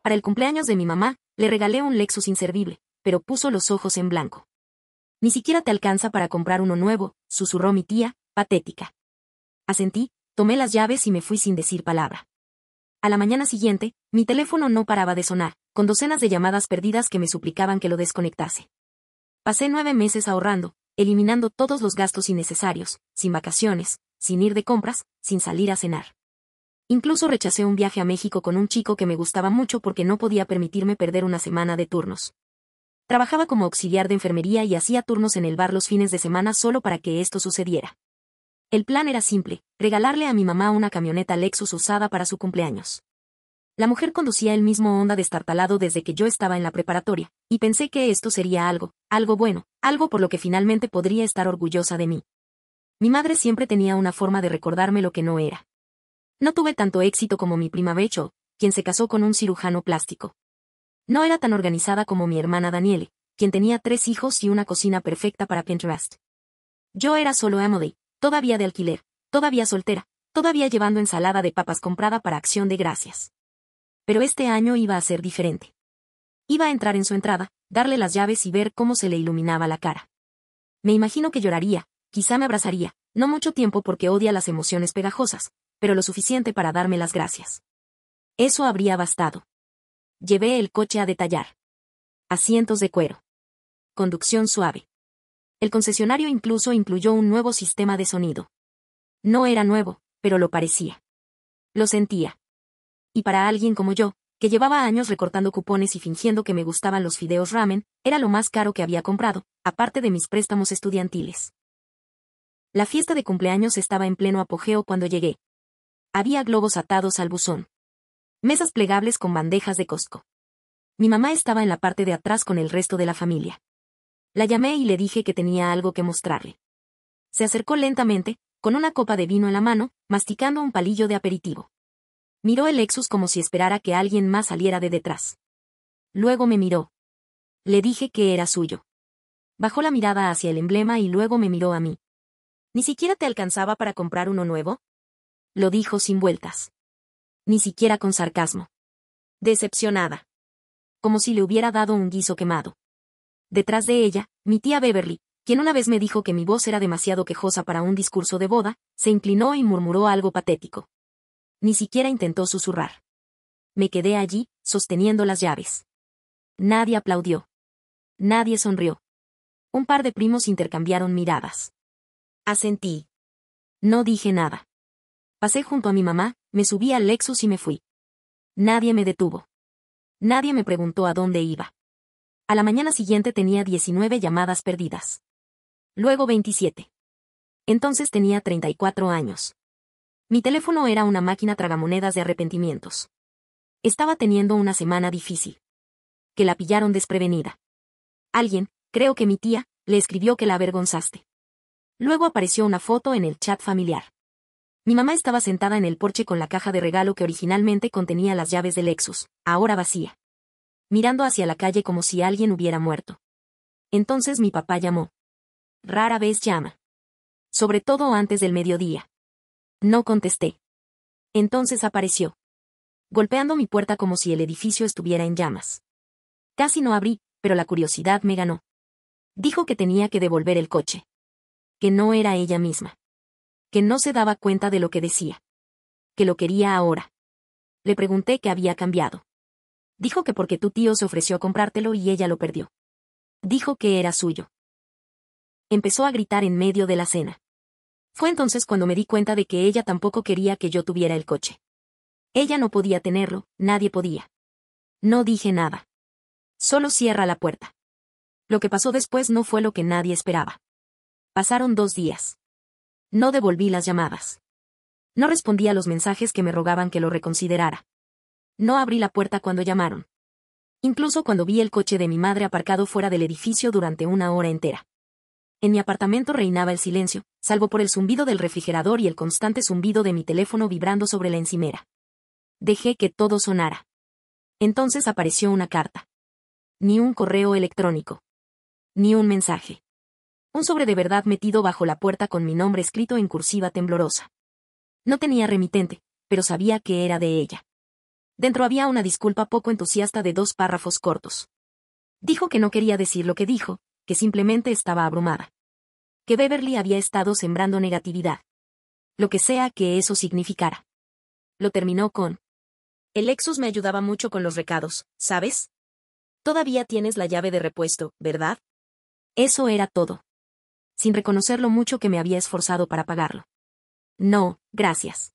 Para el cumpleaños de mi mamá, le regalé un Lexus inservible, pero puso los ojos en blanco. Ni siquiera te alcanza para comprar uno nuevo, susurró mi tía, patética. Asentí, tomé las llaves y me fui sin decir palabra. A la mañana siguiente, mi teléfono no paraba de sonar, con docenas de llamadas perdidas que me suplicaban que lo desconectase. Pasé 9 meses ahorrando, eliminando todos los gastos innecesarios, sin vacaciones, sin ir de compras, sin salir a cenar. Incluso rechacé un viaje a México con un chico que me gustaba mucho porque no podía permitirme perder una semana de turnos. Trabajaba como auxiliar de enfermería y hacía turnos en el bar los fines de semana solo para que esto sucediera. El plan era simple, regalarle a mi mamá una camioneta Lexus usada para su cumpleaños. La mujer conducía el mismo Honda destartalado desde que yo estaba en la preparatoria, y pensé que esto sería algo bueno, algo por lo que finalmente podría estar orgullosa de mí. Mi madre siempre tenía una forma de recordarme lo que no era. No tuve tanto éxito como mi prima Becho, quien se casó con un cirujano plástico. No era tan organizada como mi hermana Daniele, quien tenía 3 hijos y una cocina perfecta para Pinterest. Yo era solo Emily, todavía de alquiler, todavía soltera, todavía llevando ensalada de papas comprada para Acción de Gracias. Pero este año iba a ser diferente. Iba a entrar en su entrada, darle las llaves y ver cómo se le iluminaba la cara. Me imagino que lloraría, quizá me abrazaría, no mucho tiempo porque odia las emociones pegajosas, pero lo suficiente para darme las gracias. Eso habría bastado. Llevé el coche a detallar. Asientos de cuero. Conducción suave. El concesionario incluso incluyó un nuevo sistema de sonido. No era nuevo, pero lo parecía. Lo sentía. Y para alguien como yo, que llevaba años recortando cupones y fingiendo que me gustaban los fideos ramen, era lo más caro que había comprado, aparte de mis préstamos estudiantiles. La fiesta de cumpleaños estaba en pleno apogeo cuando llegué. Había globos atados al buzón. Mesas plegables con bandejas de Costco. Mi mamá estaba en la parte de atrás con el resto de la familia. La llamé y le dije que tenía algo que mostrarle. Se acercó lentamente, con una copa de vino en la mano, masticando un palillo de aperitivo. Miró el Lexus como si esperara que alguien más saliera de detrás. Luego me miró. Le dije que era suyo. Bajó la mirada hacia el emblema y luego me miró a mí. ¿Ni siquiera te alcanzaba para comprar uno nuevo? Lo dijo sin vueltas. Ni siquiera con sarcasmo. Decepcionada. Como si le hubiera dado un guiso quemado. Detrás de ella, mi tía Beverly, quien una vez me dijo que mi voz era demasiado quejosa para un discurso de boda, se inclinó y murmuró algo patético. Ni siquiera intentó susurrar. Me quedé allí, sosteniendo las llaves. Nadie aplaudió. Nadie sonrió. Un par de primos intercambiaron miradas. Asentí. No dije nada. Pasé junto a mi mamá, me subí al Lexus y me fui. Nadie me detuvo. Nadie me preguntó a dónde iba. A la mañana siguiente tenía 19 llamadas perdidas. Luego 27. Entonces tenía 34 años. Mi teléfono era una máquina tragamonedas de arrepentimientos. Estaba teniendo una semana difícil. Que la pillaron desprevenida. Alguien, creo que mi tía, le escribió que la avergonzaste. Luego apareció una foto en el chat familiar. Mi mamá estaba sentada en el porche con la caja de regalo que originalmente contenía las llaves del Lexus, ahora vacía. Mirando hacia la calle como si alguien hubiera muerto. Entonces mi papá llamó. Rara vez llama. Sobre todo antes del mediodía. No contesté. Entonces apareció. Golpeando mi puerta como si el edificio estuviera en llamas. Casi no abrí, pero la curiosidad me ganó. Dijo que tenía que devolver el coche. Que no era ella misma. Que no se daba cuenta de lo que decía. Que lo quería ahora. Le pregunté qué había cambiado. Dijo que porque tu tío se ofreció a comprártelo y ella lo perdió. Dijo que era suyo. Empezó a gritar en medio de la cena. Fue entonces cuando me di cuenta de que ella tampoco quería que yo tuviera el coche. Ella no podía tenerlo, nadie podía. No dije nada. Solo cierra la puerta. Lo que pasó después no fue lo que nadie esperaba. Pasaron 2 días. No devolví las llamadas. No respondí a los mensajes que me rogaban que lo reconsiderara. No abrí la puerta cuando llamaron. Incluso cuando vi el coche de mi madre aparcado fuera del edificio durante 1 hora entera. En mi apartamento reinaba el silencio, salvo por el zumbido del refrigerador y el constante zumbido de mi teléfono vibrando sobre la encimera. Dejé que todo sonara. Entonces apareció una carta. Ni un correo electrónico. Ni un mensaje. Un sobre de verdad metido bajo la puerta con mi nombre escrito en cursiva temblorosa. No tenía remitente, pero sabía que era de ella. Dentro había una disculpa poco entusiasta de 2 párrafos cortos. Dijo que no quería decir lo que dijo, que simplemente estaba abrumada. Que Beverly había estado sembrando negatividad. Lo que sea que eso significara. Lo terminó con: el Lexus me ayudaba mucho con los recados, ¿sabes? Todavía tienes la llave de repuesto, ¿verdad? Eso era todo. Sin reconocer lo mucho que me había esforzado para pagarlo. No, gracias.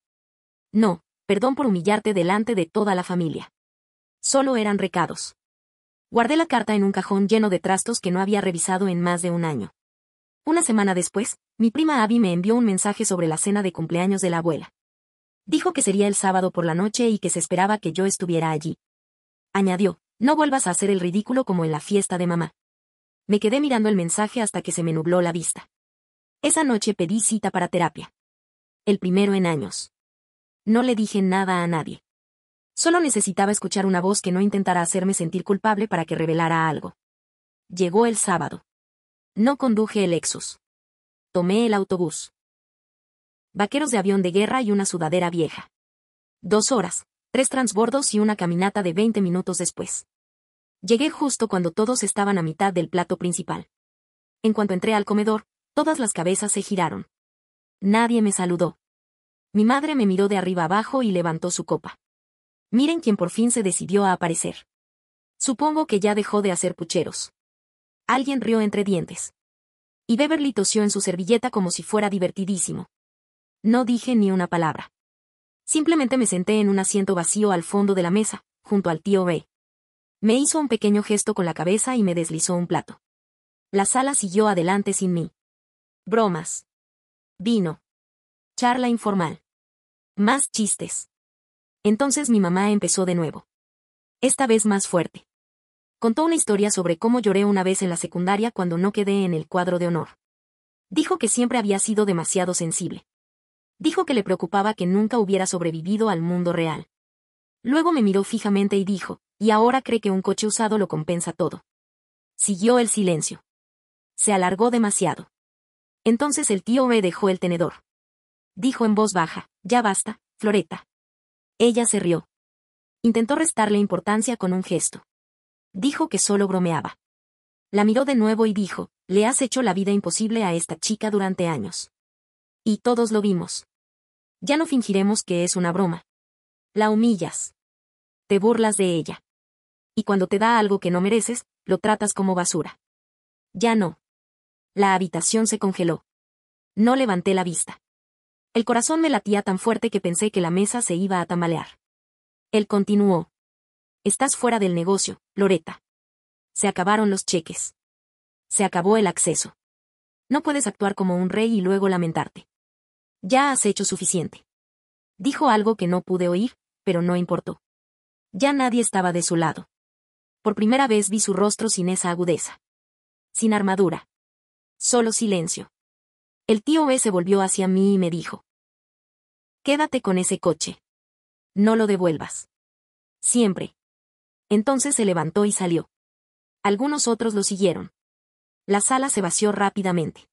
No, perdón por humillarte delante de toda la familia. Solo eran recados. Guardé la carta en un cajón lleno de trastos que no había revisado en más de un año. Una semana después, mi prima Abby me envió un mensaje sobre la cena de cumpleaños de la abuela. Dijo que sería el sábado por la noche y que se esperaba que yo estuviera allí. Añadió: no vuelvas a hacer el ridículo como en la fiesta de mamá. Me quedé mirando el mensaje hasta que se me nubló la vista. Esa noche pedí cita para terapia. El primero en años. No le dije nada a nadie. Solo necesitaba escuchar una voz que no intentara hacerme sentir culpable para que revelara algo. Llegó el sábado. No conduje el Lexus. Tomé el autobús. Vaqueros de avión de guerra y una sudadera vieja. 2 horas, 3 transbordos y una caminata de 20 minutos después. Llegué justo cuando todos estaban a mitad del plato principal. En cuanto entré al comedor, todas las cabezas se giraron. Nadie me saludó. Mi madre me miró de arriba abajo y levantó su copa. Miren quién por fin se decidió a aparecer. Supongo que ya dejó de hacer pucheros. Alguien rió entre dientes. Y Beverly tosió en su servilleta como si fuera divertidísimo. No dije ni una palabra. Simplemente me senté en un asiento vacío al fondo de la mesa, junto al tío B. Me hizo un pequeño gesto con la cabeza y me deslizó un plato. La sala siguió adelante sin mí. Bromas. Vino. Charla informal. Más chistes. Entonces mi mamá empezó de nuevo. Esta vez más fuerte. Contó una historia sobre cómo lloré una vez en la secundaria cuando no quedé en el cuadro de honor. Dijo que siempre había sido demasiado sensible. Dijo que le preocupaba que nunca hubiera sobrevivido al mundo real. Luego me miró fijamente y dijo: y ahora cree que un coche usado lo compensa todo. Siguió el silencio. Se alargó demasiado. Entonces el tío me dejó el tenedor. Dijo en voz baja: ya basta, Floretta. Ella se rió. Intentó restarle importancia con un gesto. Dijo que solo bromeaba. La miró de nuevo y dijo: le has hecho la vida imposible a esta chica durante años. Y todos lo vimos. Ya no fingiremos que es una broma. La humillas. Te burlas de ella. Y cuando te da algo que no mereces, lo tratas como basura. Ya no. La habitación se congeló. No levanté la vista. El corazón me latía tan fuerte que pensé que la mesa se iba a tambalear. Él continuó: estás fuera del negocio, Loretta. Se acabaron los cheques. Se acabó el acceso. No puedes actuar como un rey y luego lamentarte. Ya has hecho suficiente. Dijo algo que no pude oír, pero no importó. Ya nadie estaba de su lado. Por primera vez vi su rostro sin esa agudeza. Sin armadura. Solo silencio. El tío B se volvió hacia mí y me dijo: quédate con ese coche. No lo devuelvas. Siempre. Entonces se levantó y salió. Algunos otros lo siguieron. La sala se vació rápidamente.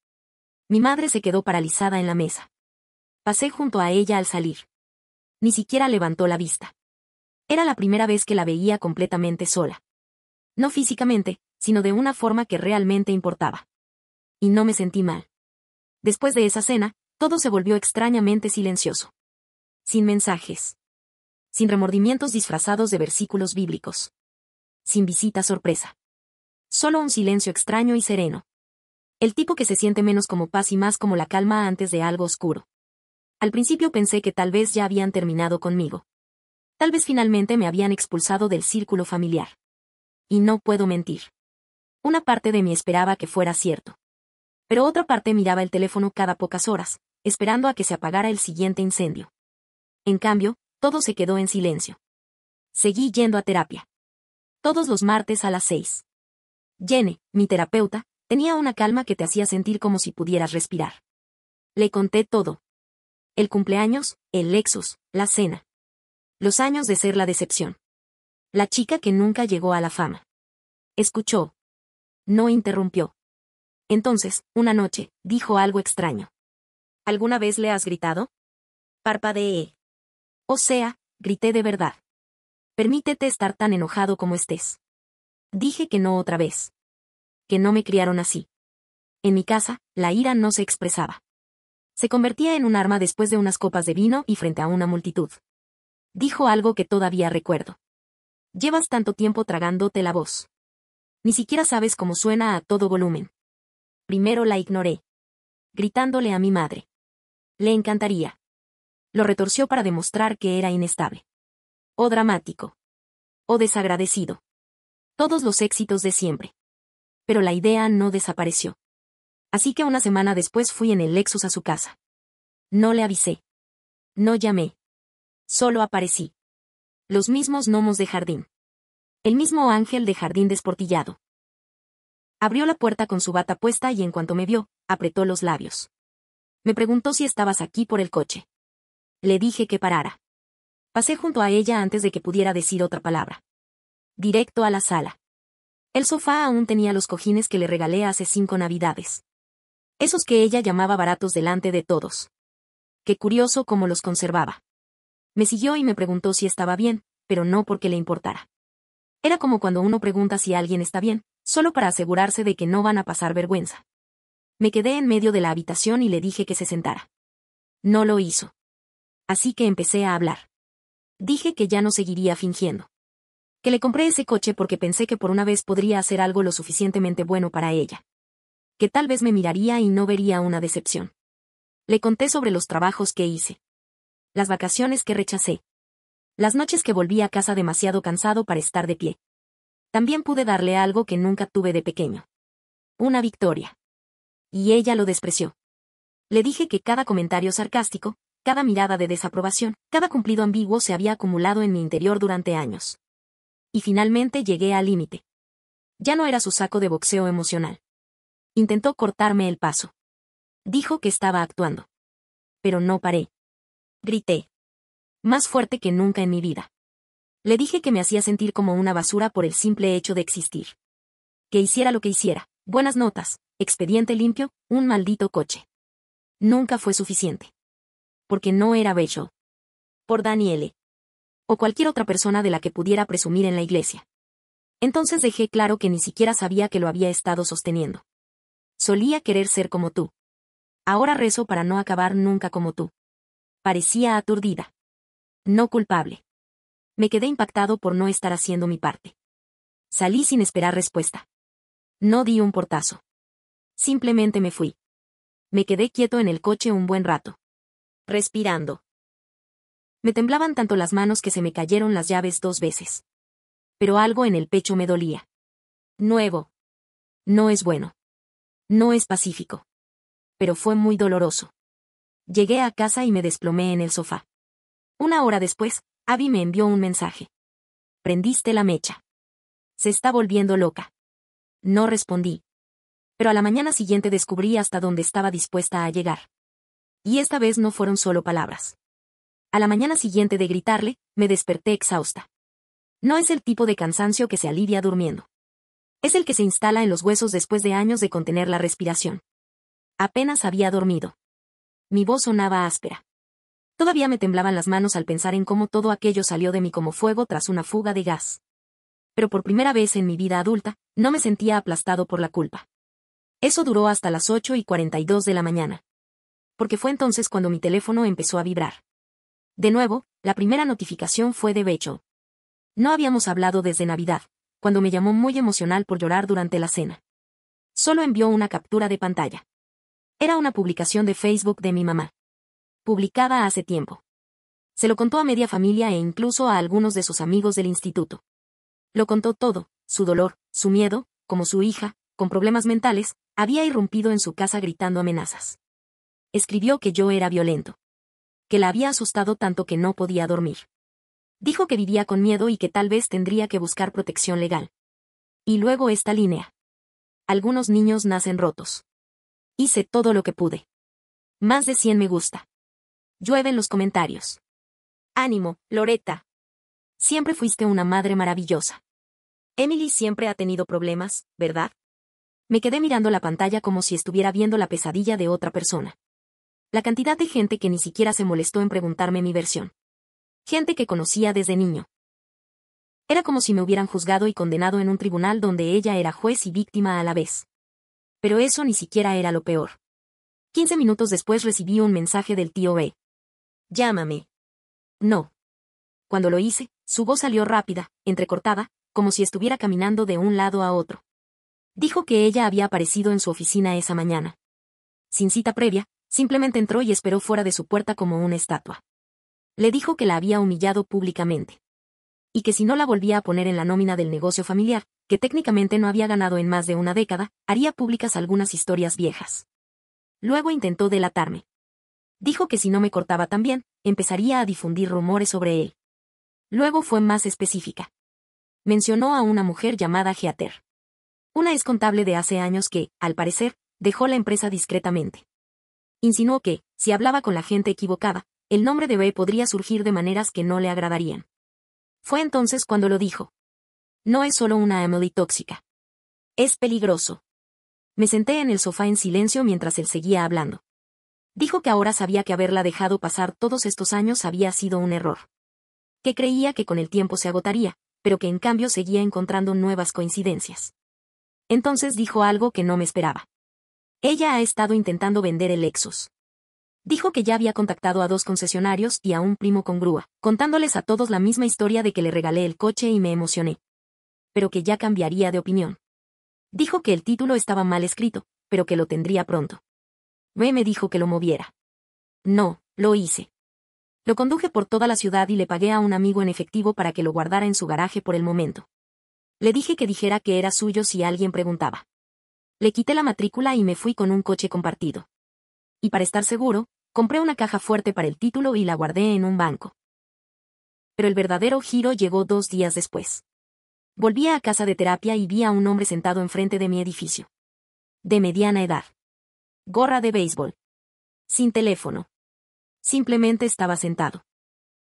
Mi madre se quedó paralizada en la mesa. Pasé junto a ella al salir. Ni siquiera levantó la vista. Era la primera vez que la veía completamente sola. No físicamente, sino de una forma que realmente importaba. Y no me sentí mal. Después de esa cena, todo se volvió extrañamente silencioso. Sin mensajes. Sin remordimientos disfrazados de versículos bíblicos. Sin visita sorpresa. Solo un silencio extraño y sereno. El tipo que se siente menos como paz y más como la calma antes de algo oscuro. Al principio pensé que tal vez ya habían terminado conmigo. Tal vez finalmente me habían expulsado del círculo familiar. Y no puedo mentir. Una parte de mí esperaba que fuera cierto. Pero otra parte miraba el teléfono cada pocas horas, esperando a que se apagara el siguiente incendio. En cambio, todo se quedó en silencio. Seguí yendo a terapia. Todos los martes a las 6. Jenny, mi terapeuta, tenía una calma que te hacía sentir como si pudieras respirar. Le conté todo. El cumpleaños, el Lexus, la cena. Los años de ser la decepción. La chica que nunca llegó a la fama. Escuchó. No interrumpió. Entonces, una noche, dijo algo extraño. ¿Alguna vez le has gritado? Parpadeé. O sea, grité de verdad. Permítete estar tan enojado como estés. Dije que no otra vez. Que no me criaron así. En mi casa, la ira no se expresaba. Se convertía en un arma después de unas copas de vino y frente a una multitud. Dijo algo que todavía recuerdo. Llevas tanto tiempo tragándote la voz. Ni siquiera sabes cómo suena a todo volumen. Primero la ignoré. Gritándole a mi madre. Le encantaría. Lo retorció para demostrar que era inestable. O dramático. O desagradecido. Todos los éxitos de siempre. Pero la idea no desapareció. Así que una semana después fui en el Lexus a su casa. No le avisé. No llamé. Solo aparecí. Los mismos gnomos de jardín. El mismo ángel de jardín desportillado. Abrió la puerta con su bata puesta y en cuanto me vio, apretó los labios. Me preguntó si estabas aquí por el coche. Le dije que parara. Pasé junto a ella antes de que pudiera decir otra palabra. Directo a la sala. El sofá aún tenía los cojines que le regalé hace 5 navidades. Esos que ella llamaba baratos delante de todos. Qué curioso cómo los conservaba. Me siguió y me preguntó si estaba bien, pero no porque le importara. Era como cuando uno pregunta si alguien está bien, solo para asegurarse de que no van a pasar vergüenza. Me quedé en medio de la habitación y le dije que se sentara. No lo hizo. Así que empecé a hablar. Dije que ya no seguiría fingiendo. Que le compré ese coche porque pensé que por una vez podría hacer algo lo suficientemente bueno para ella. Que tal vez me miraría y no vería una decepción. Le conté sobre los trabajos que hice. Las vacaciones que rechacé. Las noches que volví a casa demasiado cansado para estar de pie. También pude darle algo que nunca tuve de pequeño. Una victoria. Y ella lo despreció. Le dije que cada comentario sarcástico, cada mirada de desaprobación, cada cumplido ambiguo se había acumulado en mi interior durante años. Y finalmente llegué al límite. Ya no era su saco de boxeo emocional. Intentó cortarme el paso. Dijo que estaba actuando. Pero no paré. Grité. Más fuerte que nunca en mi vida. Le dije que me hacía sentir como una basura por el simple hecho de existir. Que hiciera lo que hiciera, buenas notas, expediente limpio, un maldito coche. Nunca fue suficiente. Porque no era bello. Por Daniele. O cualquier otra persona de la que pudiera presumir en la iglesia. Entonces dejé claro que ni siquiera sabía que lo había estado sosteniendo. Solía querer ser como tú. Ahora rezo para no acabar nunca como tú. Parecía aturdida. No culpable. Me quedé impactado por no estar haciendo mi parte. Salí sin esperar respuesta. No di un portazo. Simplemente me fui. Me quedé quieto en el coche un buen rato. Respirando. Me temblaban tanto las manos que se me cayeron las llaves 2 veces. Pero algo en el pecho me dolía. Nuevo. No es bueno. No es pacífico. Pero fue muy doloroso. Llegué a casa y me desplomé en el sofá. 1 hora después, Abby me envió un mensaje. Prendiste la mecha. Se está volviendo loca. No respondí. Pero a la mañana siguiente descubrí hasta dónde estaba dispuesta a llegar. Y esta vez no fueron solo palabras. A la mañana siguiente de gritarle, me desperté exhausta. No es el tipo de cansancio que se alivia durmiendo. Es el que se instala en los huesos después de años de contener la respiración. Apenas había dormido. Mi voz sonaba áspera. Todavía me temblaban las manos al pensar en cómo todo aquello salió de mí como fuego tras una fuga de gas. Pero por primera vez en mi vida adulta, no me sentía aplastado por la culpa. Eso duró hasta las 8:42 de la mañana. Porque fue entonces cuando mi teléfono empezó a vibrar. De nuevo, la primera notificación fue de Becho. No habíamos hablado desde Navidad, cuando me llamó muy emocional por llorar durante la cena. Solo envió una captura de pantalla. Era una publicación de Facebook de mi mamá. Publicada hace tiempo. Se lo contó a media familia e incluso a algunos de sus amigos del instituto. Lo contó todo, su dolor, su miedo, como su hija, con problemas mentales, había irrumpido en su casa gritando amenazas. Escribió que yo era violento. Que la había asustado tanto que no podía dormir. Dijo que vivía con miedo y que tal vez tendría que buscar protección legal. Y luego esta línea. Algunos niños nacen rotos. Hice todo lo que pude. Más de 100 me gusta. Llueve en los comentarios. Ánimo, Loretta. Siempre fuiste una madre maravillosa. Emily siempre ha tenido problemas, ¿verdad? Me quedé mirando la pantalla como si estuviera viendo la pesadilla de otra persona. La cantidad de gente que ni siquiera se molestó en preguntarme mi versión. Gente que conocía desde niño. Era como si me hubieran juzgado y condenado en un tribunal donde ella era juez y víctima a la vez. Pero eso ni siquiera era lo peor. 15 minutos después recibí un mensaje del tío B. Llámame. No. Cuando lo hice, su voz salió rápida, entrecortada, como si estuviera caminando de un lado a otro. Dijo que ella había aparecido en su oficina esa mañana. Sin cita previa, simplemente entró y esperó fuera de su puerta como una estatua. Le dijo que la había humillado públicamente. Y que si no la volvía a poner en la nómina del negocio familiar, que técnicamente no había ganado en más de una década, haría públicas algunas historias viejas. Luego intentó delatarme. Dijo que si no me cortaba también, empezaría a difundir rumores sobre él. Luego fue más específica. Mencionó a una mujer llamada Heather. Una ex contable de hace años que, al parecer, dejó la empresa discretamente. Insinuó que, si hablaba con la gente equivocada, el nombre de B podría surgir de maneras que no le agradarían. Fue entonces cuando lo dijo. No es solo una Emily tóxica. Es peligroso. Me senté en el sofá en silencio mientras él seguía hablando. Dijo que ahora sabía que haberla dejado pasar todos estos años había sido un error. Que creía que con el tiempo se agotaría, pero que en cambio seguía encontrando nuevas coincidencias. Entonces dijo algo que no me esperaba. Ella ha estado intentando vender el Lexus. Dijo que ya había contactado a 2 concesionarios y a un primo con grúa, contándoles a todos la misma historia de que le regalé el coche y me emocioné. Pero que ya cambiaría de opinión. Dijo que el título estaba mal escrito, pero que lo tendría pronto. Me dijo que lo moviera. No, lo hice. Lo conduje por toda la ciudad y le pagué a un amigo en efectivo para que lo guardara en su garaje por el momento. Le dije que dijera que era suyo si alguien preguntaba. Le quité la matrícula y me fui con un coche compartido. Y para estar seguro, compré una caja fuerte para el título y la guardé en un banco. Pero el verdadero giro llegó 2 días después. Volví a casa de terapia y vi a un hombre sentado enfrente de mi edificio. De mediana edad. Gorra de béisbol. Sin teléfono. Simplemente estaba sentado.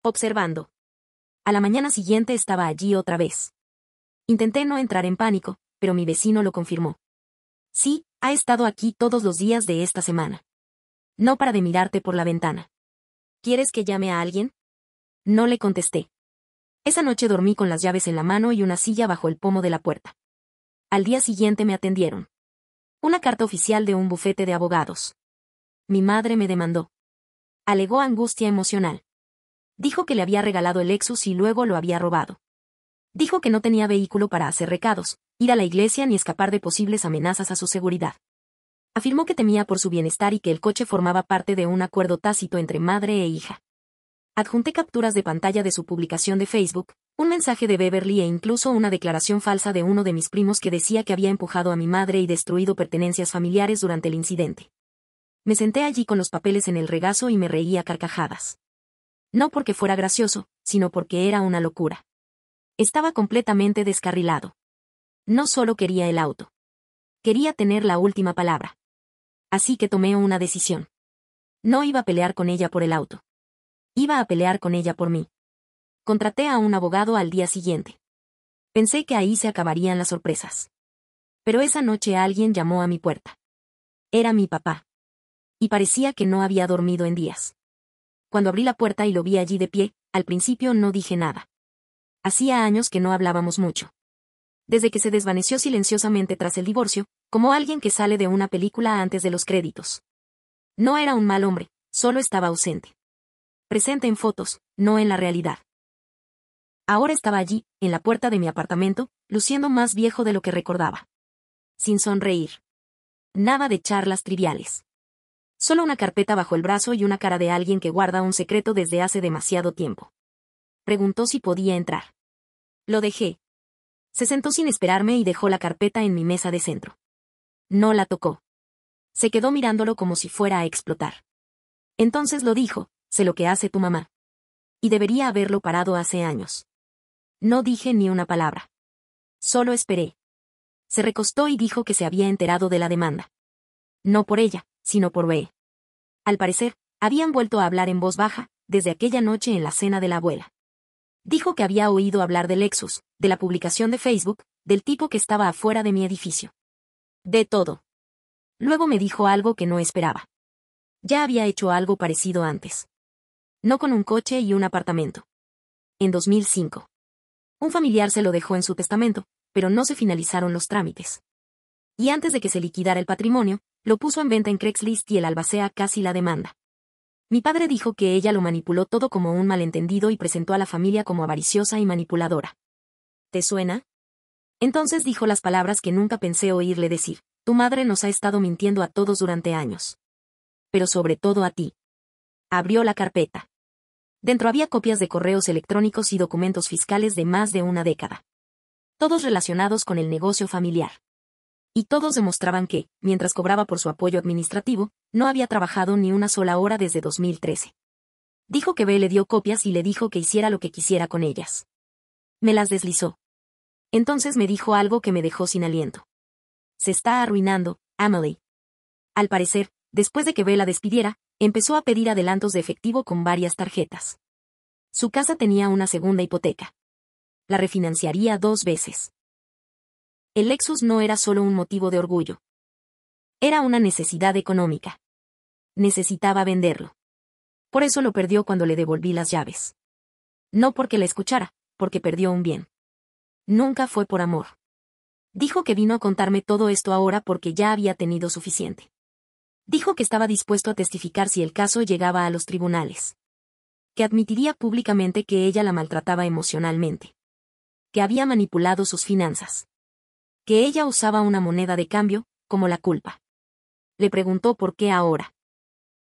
Observando. A la mañana siguiente estaba allí otra vez. Intenté no entrar en pánico, pero mi vecino lo confirmó. Sí, ha estado aquí todos los días de esta semana. No para de mirarte por la ventana. ¿Quieres que llame a alguien? No le contesté. Esa noche dormí con las llaves en la mano y una silla bajo el pomo de la puerta. Al día siguiente me atendieron. Una carta oficial de un bufete de abogados. Mi madre me demandó. Alegó angustia emocional. Dijo que le había regalado el Lexus y luego lo había robado. Dijo que no tenía vehículo para hacer recados, ir a la iglesia ni escapar de posibles amenazas a su seguridad. Afirmó que temía por su bienestar y que el coche formaba parte de un acuerdo tácito entre madre e hija. Adjunté capturas de pantalla de su publicación de Facebook, un mensaje de Beverly e incluso una declaración falsa de uno de mis primos que decía que había empujado a mi madre y destruido pertenencias familiares durante el incidente. Me senté allí con los papeles en el regazo y me reí a carcajadas. No porque fuera gracioso, sino porque era una locura. Estaba completamente descarrilado. No solo quería el auto. Quería tener la última palabra. Así que tomé una decisión. No iba a pelear con ella por el auto. Iba a pelear con ella por mí. Contraté a un abogado al día siguiente. Pensé que ahí se acabarían las sorpresas. Pero esa noche alguien llamó a mi puerta. Era mi papá. Y parecía que no había dormido en días. Cuando abrí la puerta y lo vi allí de pie, al principio no dije nada. Hacía años que no hablábamos mucho. Desde que se desvaneció silenciosamente tras el divorcio, como alguien que sale de una película antes de los créditos. No era un mal hombre, solo estaba ausente. Presente en fotos, no en la realidad. Ahora estaba allí, en la puerta de mi apartamento, luciendo más viejo de lo que recordaba. Sin sonreír. Nada de charlas triviales. Solo una carpeta bajo el brazo y una cara de alguien que guarda un secreto desde hace demasiado tiempo. Preguntó si podía entrar. Lo dejé. Se sentó sin esperarme y dejó la carpeta en mi mesa de centro. No la tocó. Se quedó mirándolo como si fuera a explotar. Entonces lo dijo, sé lo que hace tu mamá. Y debería haberlo parado hace años. No dije ni una palabra. Solo esperé. Se recostó y dijo que se había enterado de la demanda. No por ella, sino por B. Al parecer, habían vuelto a hablar en voz baja, desde aquella noche en la cena de la abuela. Dijo que había oído hablar del Lexus, de la publicación de Facebook, del tipo que estaba afuera de mi edificio. De todo. Luego me dijo algo que no esperaba. Ya había hecho algo parecido antes. No con un coche y un apartamento. En 2005. Un familiar se lo dejó en su testamento, pero no se finalizaron los trámites. Y antes de que se liquidara el patrimonio, lo puso en venta en Craigslist y el albacea casi la demanda. Mi padre dijo que ella lo manipuló todo como un malentendido y presentó a la familia como avariciosa y manipuladora. ¿Te suena? Entonces dijo las palabras que nunca pensé oírle decir: tu madre nos ha estado mintiendo a todos durante años. Pero sobre todo a ti. Abrió la carpeta. Dentro había copias de correos electrónicos y documentos fiscales de más de una década. Todos relacionados con el negocio familiar. Y todos demostraban que, mientras cobraba por su apoyo administrativo, no había trabajado ni una sola hora desde 2013. Dijo que B le dio copias y le dijo que hiciera lo que quisiera con ellas. Me las deslizó. Entonces me dijo algo que me dejó sin aliento. Se está arruinando, Emily. Al parecer, después de que B la despidiera, empezó a pedir adelantos de efectivo con varias tarjetas. Su casa tenía una segunda hipoteca. La refinanciaría 2 veces. El Lexus no era solo un motivo de orgullo. Era una necesidad económica. Necesitaba venderlo. Por eso lo perdió cuando le devolví las llaves. No porque la escuchara, porque perdió un bien. Nunca fue por amor. Dijo que vino a contarme todo esto ahora porque ya había tenido suficiente. Dijo que estaba dispuesto a testificar si el caso llegaba a los tribunales. Que admitiría públicamente que ella la maltrataba emocionalmente. Que había manipulado sus finanzas. Que ella usaba una moneda de cambio, como la culpa. Le preguntó por qué ahora.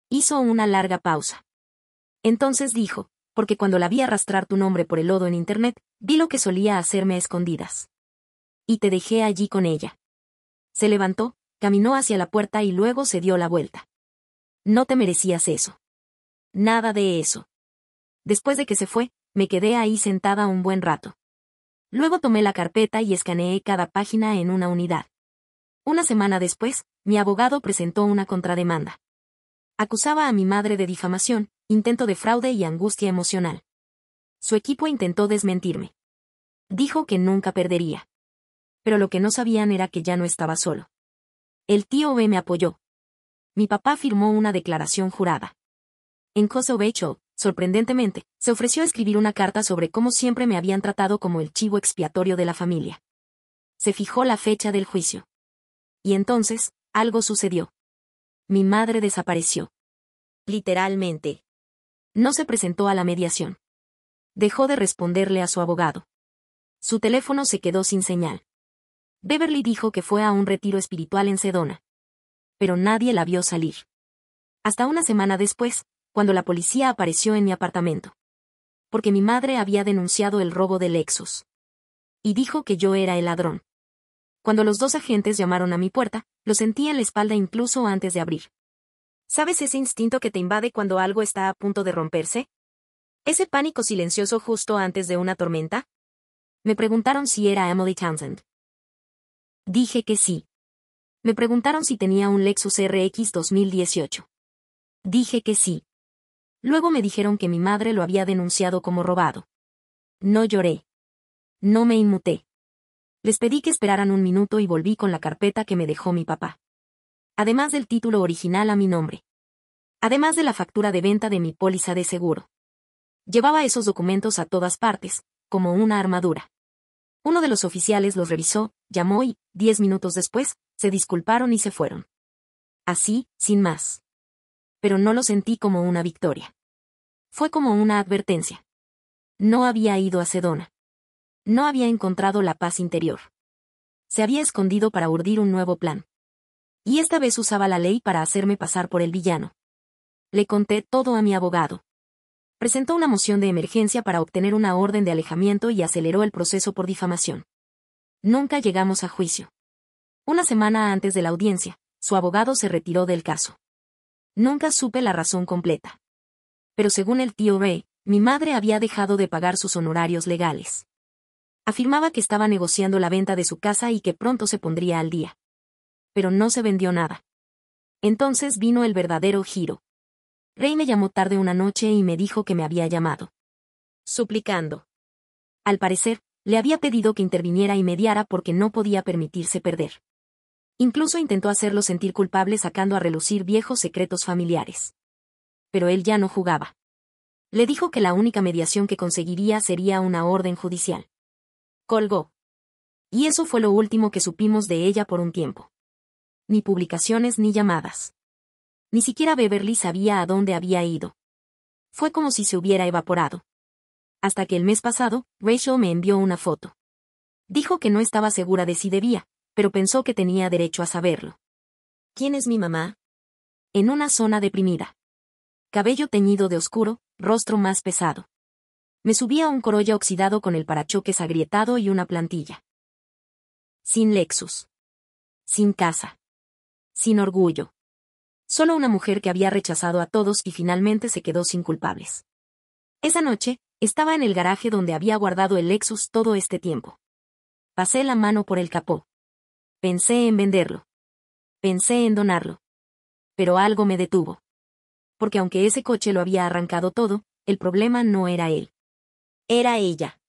Hizo una larga pausa. Entonces dijo: porque cuando la vi arrastrar tu nombre por el lodo en internet, vi lo que solía hacerme a escondidas. Y te dejé allí con ella. Se levantó, caminó hacia la puerta y luego se dio la vuelta. No te merecías eso. Nada de eso. Después de que se fue, me quedé ahí sentada un buen rato. Luego tomé la carpeta y escaneé cada página en una unidad. Una semana después, mi abogado presentó una contrademanda. Acusaba a mi madre de difamación, intento de fraude y angustia emocional. Su equipo intentó desmentirme. Dijo que nunca perdería. Pero lo que no sabían era que ya no estaba solo. El tío B me apoyó. Mi papá firmó una declaración jurada. En Kosovo, sorprendentemente, se ofreció a escribir una carta sobre cómo siempre me habían tratado como el chivo expiatorio de la familia. Se fijó la fecha del juicio. Y entonces, algo sucedió. Mi madre desapareció. Literalmente. No se presentó a la mediación. Dejó de responderle a su abogado. Su teléfono se quedó sin señal. Beverly dijo que fue a un retiro espiritual en Sedona. Pero nadie la vio salir. Hasta una semana después, cuando la policía apareció en mi apartamento. Porque mi madre había denunciado el robo del Lexus. Y dijo que yo era el ladrón. Cuando los 2 agentes llamaron a mi puerta, lo sentí en la espalda incluso antes de abrir. ¿Sabes ese instinto que te invade cuando algo está a punto de romperse? ¿Ese pánico silencioso justo antes de una tormenta? Me preguntaron si era Emily Townsend. Dije que sí. Me preguntaron si tenía un Lexus RX 2018. Dije que sí. Luego me dijeron que mi madre lo había denunciado como robado. No lloré. No me inmuté. Les pedí que esperaran un minuto y volví con la carpeta que me dejó mi papá. Además del título original a mi nombre. Además de la factura de venta de mi póliza de seguro. Llevaba esos documentos a todas partes, como una armadura. Uno de los oficiales los revisó, llamó y, 10 minutos después, se disculparon y se fueron. Así, sin más. Pero no lo sentí como una victoria. Fue como una advertencia. No había ido a Sedona. No había encontrado la paz interior. Se había escondido para urdir un nuevo plan. Y esta vez usaba la ley para hacerme pasar por el villano. Le conté todo a mi abogado. Presentó una moción de emergencia para obtener una orden de alejamiento y aceleró el proceso por difamación. Nunca llegamos a juicio. Una semana antes de la audiencia, su abogado se retiró del caso. Nunca supe la razón completa. Pero según el tío Ray, mi madre había dejado de pagar sus honorarios legales. Afirmaba que estaba negociando la venta de su casa y que pronto se pondría al día. Pero no se vendió nada. Entonces vino el verdadero giro. Ray me llamó tarde una noche y me dijo que me había llamado. Suplicando. Al parecer, le había pedido que interviniera y mediara porque no podía permitirse perder. Incluso intentó hacerlo sentir culpable sacando a relucir viejos secretos familiares. Pero él ya no jugaba. Le dijo que la única mediación que conseguiría sería una orden judicial. Colgó. Y eso fue lo último que supimos de ella por un tiempo. Ni publicaciones ni llamadas. Ni siquiera Beverly sabía a dónde había ido. Fue como si se hubiera evaporado. Hasta que el mes pasado, Rachel me envió una foto. Dijo que no estaba segura de si debía, pero pensó que tenía derecho a saberlo. ¿Quién es mi mamá? En una zona deprimida. Cabello teñido de oscuro, rostro más pesado. Me subí a un Corolla oxidado con el parachoques agrietado y una plantilla. Sin Lexus. Sin casa. Sin orgullo. Solo una mujer que había rechazado a todos y finalmente se quedó sin culpables. Esa noche, estaba en el garaje donde había guardado el Lexus todo este tiempo. Pasé la mano por el capó. Pensé en venderlo. Pensé en donarlo. Pero algo me detuvo. Porque aunque ese coche lo había arrancado todo, el problema no era él. Era ella.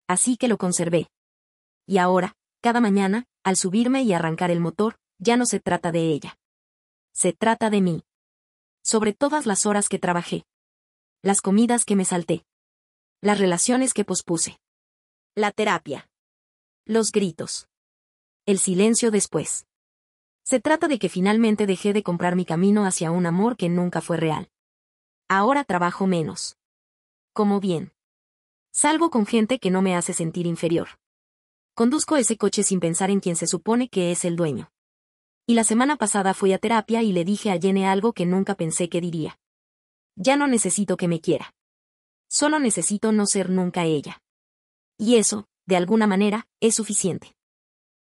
Así que lo conservé. Y ahora, cada mañana, al subirme y arrancar el motor, ya no se trata de ella. Se trata de mí. Sobre todas las horas que trabajé. Las comidas que me salté. Las relaciones que pospuse. La terapia. Los gritos. El silencio después. Se trata de que finalmente dejé de comprar mi camino hacia un amor que nunca fue real. Ahora trabajo menos. Como bien. Salgo con gente que no me hace sentir inferior. Conduzco ese coche sin pensar en quien se supone que es el dueño. Y la semana pasada fui a terapia y le dije a Jenny algo que nunca pensé que diría. Ya no necesito que me quiera. Solo necesito no ser nunca ella. Y eso, de alguna manera, es suficiente.